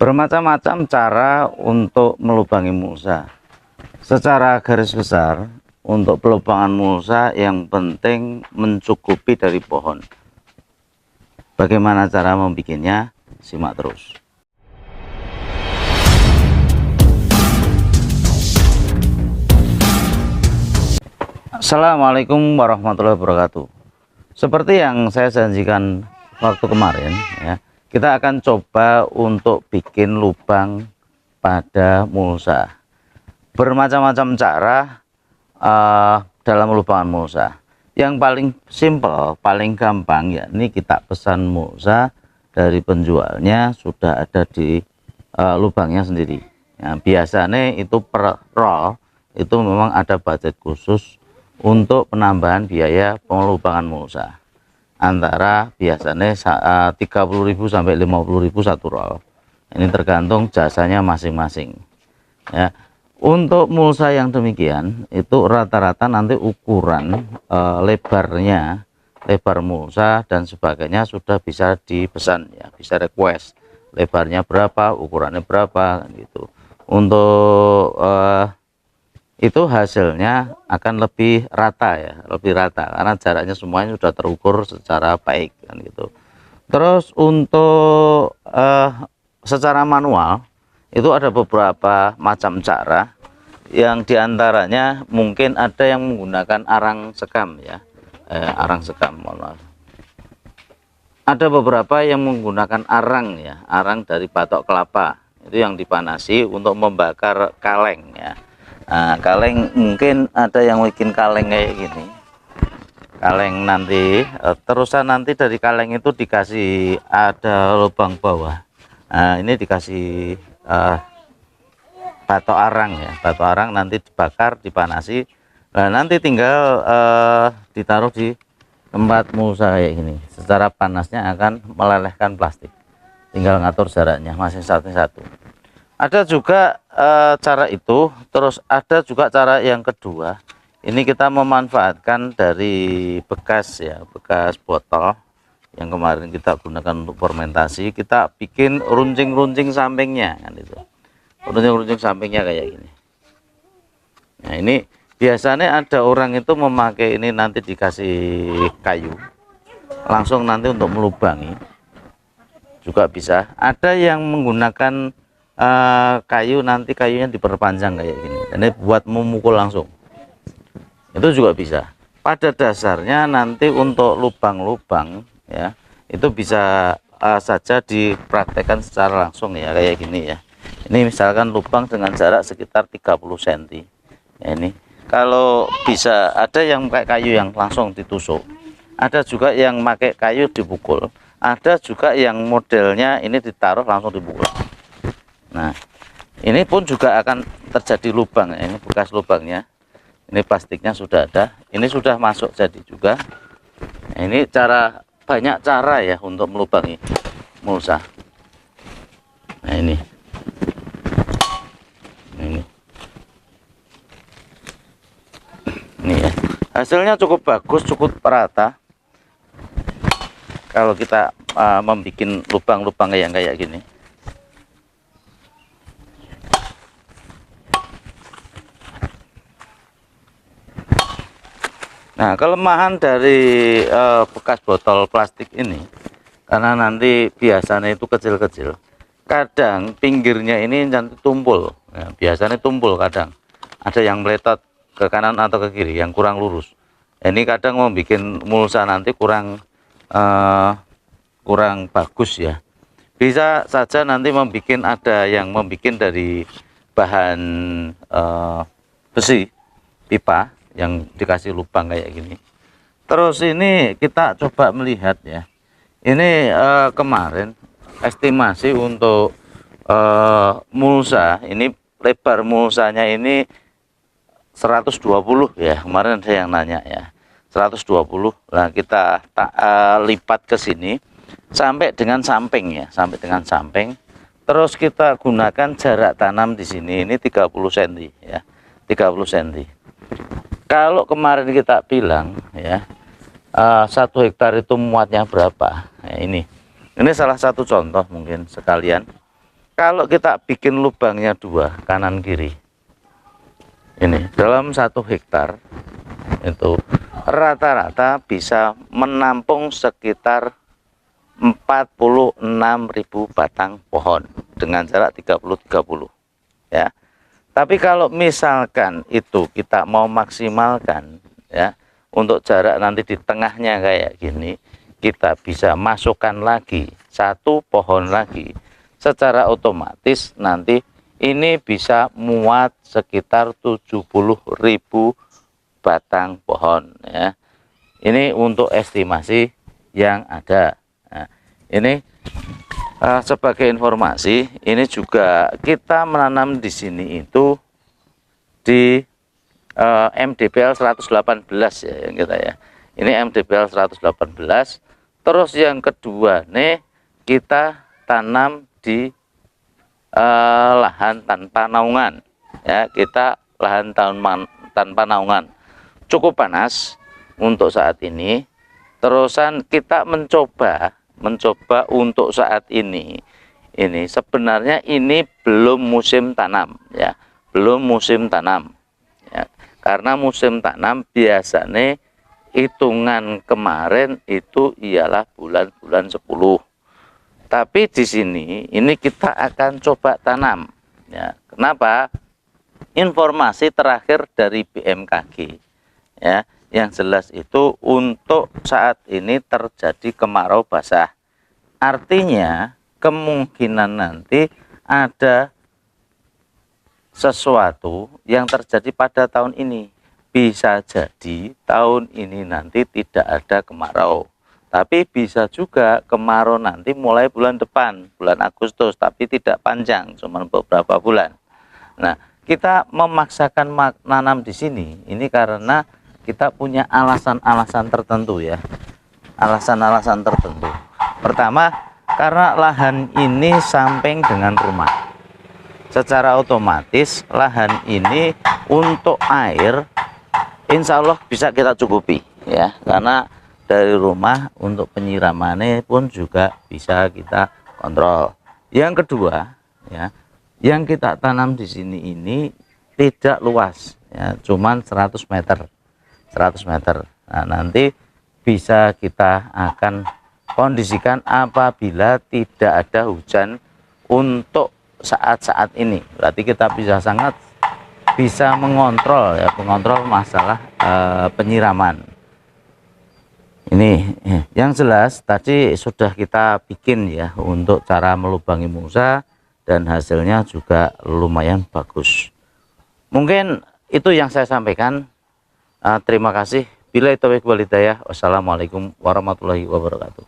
Bermacam-macam cara untuk melubangi mulsa. Secara garis besar, untuk pelubangan mulsa yang penting mencukupi dari pohon. Bagaimana cara membuatnya? Simak terus. Assalamualaikum warahmatullahi wabarakatuh. Seperti yang saya janjikan waktu kemarin, ya, kita akan coba untuk bikin lubang pada mulsa. Bermacam-macam cara dalam lubangan mulsa. Yang paling simple, paling gampang, ya ini kita pesan mulsa dari penjualnya sudah ada di lubangnya sendiri. Ya, biasanya itu per roll itu memang ada budget khusus untuk penambahan biaya pengelubangan mulsa. Antara biasanya 30.000 sampai 50.000 satu roll. Ini tergantung jasanya masing-masing. Ya, untuk mulsa yang demikian itu rata-rata nanti ukuran lebarnya, lebar mulsa dan sebagainya sudah bisa dipesan, ya, bisa request lebarnya berapa, ukurannya berapa, gitu. Untuk itu hasilnya akan lebih rata, ya, lebih rata karena jaraknya semuanya sudah terukur secara baik, kan gitu. Terus untuk secara manual itu ada beberapa macam cara, yang diantaranya mungkin ada yang menggunakan arang sekam, ya, arang sekam, mohon maaf. Ada beberapa yang menggunakan arang, ya, arang dari batok kelapa itu yang dipanasi untuk membakar kaleng, ya. Nah, kaleng mungkin ada yang bikin kaleng kayak gini, kaleng nanti terusan nanti dari kaleng itu dikasih ada lubang bawah. Nah, ini dikasih batok arang, ya, batok arang nanti dibakar, dipanasi. Nah, nanti tinggal ditaruh di tempat mulsa kayak gini. Secara panasnya akan melelehkan plastik, tinggal ngatur jaraknya masing satu-satu. Ada juga cara itu. Terus ada juga cara yang kedua, ini kita memanfaatkan dari bekas, ya, bekas botol yang kemarin kita gunakan untuk fermentasi. Kita bikin runcing-runcing sampingnya, kan itu, runcing-runcing sampingnya kayak gini. Nah, ini biasanya ada orang itu memakai ini, nanti dikasih kayu langsung nanti untuk melubangi juga bisa. Ada yang menggunakan kayu, nanti kayunya diperpanjang kayak gini, ini buat memukul langsung, itu juga bisa. Pada dasarnya nanti untuk lubang-lubang, ya, itu bisa saja dipraktekkan secara langsung, ya, kayak gini, ya. Ini misalkan lubang dengan jarak sekitar 30 cm, ya, ini kalau bisa ada yang pakai kayu yang langsung ditusuk, ada juga yang pakai kayu dipukul, ada juga yang modelnya ini ditaruh langsung dipukul. Nah, ini pun juga akan terjadi lubang, ya. Ini bekas lubangnya, ini plastiknya sudah ada, ini sudah masuk jadi juga. Nah, ini banyak cara, ya, untuk melubangi mulsa. Nah, ini ya, hasilnya cukup bagus, cukup rata kalau kita membuat lubang-lubang yang kayak gini. Nah, kelemahan dari bekas botol plastik ini, karena nanti biasanya itu kecil-kecil, kadang pinggirnya ini nanti tumpul, ya, biasanya tumpul, kadang ada yang meletot ke kanan atau ke kiri yang kurang lurus. Ini kadang membuat mulsa nanti kurang bagus, ya. Bisa saja nanti ada yang membuat dari bahan besi pipa yang dikasih lubang kayak gini. Terus ini kita coba melihat, ya, ini kemarin estimasi untuk mulsa ini, lebar mulsanya ini 120, ya, kemarin ada yang nanya, ya, 120. Nah, kita lipat ke sini sampai dengan samping, ya, sampai dengan samping. Terus kita gunakan jarak tanam di sini ini 30 cm, ya, 30 cm. Kalau kemarin kita bilang, ya, 1 hektar itu muatnya berapa, nah, ini salah satu contoh mungkin sekalian Kalau kita bikin lubangnya 2 kanan kiri, ini dalam 1 hektar itu rata-rata bisa menampung sekitar 46.000 batang pohon dengan jarak 30-30 ya. Tapi kalau misalkan itu kita mau maksimalkan ya, untuk jarak nanti di tengahnya kayak gini, kita bisa masukkan lagi 1 pohon lagi, secara otomatis nanti ini bisa muat sekitar 70.000 batang pohon ya. Ini untuk estimasi yang ada. Nah, ini sebagai informasi, ini juga kita menanam di sini itu di MDPL 118 ya yang kita ya. Ini MDPL 118. Terus yang kedua nih, kita tanam di lahan tanpa naungan ya. Kita lahan tanpa naungan, cukup panas untuk saat ini. Terusan kita mencoba untuk saat ini sebenarnya ini belum musim tanam ya, belum musim tanam ya. Karena musim tanam biasanya hitungan kemarin itu ialah bulan-bulan 10. Tapi di sini ini kita akan coba tanam ya. Kenapa? Informasi terakhir dari BMKG ya, yang jelas itu untuk saat ini terjadi kemarau basah. Artinya kemungkinan nanti ada sesuatu yang terjadi pada tahun ini. Bisa jadi tahun ini nanti tidak ada kemarau, tapi bisa juga kemarau nanti mulai bulan depan, bulan Agustus, tapi tidak panjang, cuma beberapa bulan. Nah, kita memaksakan nanam di sini ini karena kita punya alasan-alasan tertentu ya. Alasan-alasan tertentu. Pertama, karena lahan ini samping dengan rumah. Secara otomatis lahan ini untuk air insya Allah bisa kita cukupi ya. Karena dari rumah untuk penyiramannya pun juga bisa kita kontrol. Yang kedua ya, yang kita tanam di sini ini tidak luas ya, cuman 100 meter. 100 meter. Nah, nanti bisa kita akan kondisikan apabila tidak ada hujan untuk saat-saat ini. Berarti kita bisa mengontrol ya, mengontrol masalah penyiraman. Ini yang jelas tadi sudah kita bikin ya untuk cara melubangi mulsa, dan hasilnya juga lumayan bagus. Mungkin itu yang saya sampaikan. Terima kasih. Billahi taufiq wal hidayah. Wassalamualaikum warahmatullahi wabarakatuh.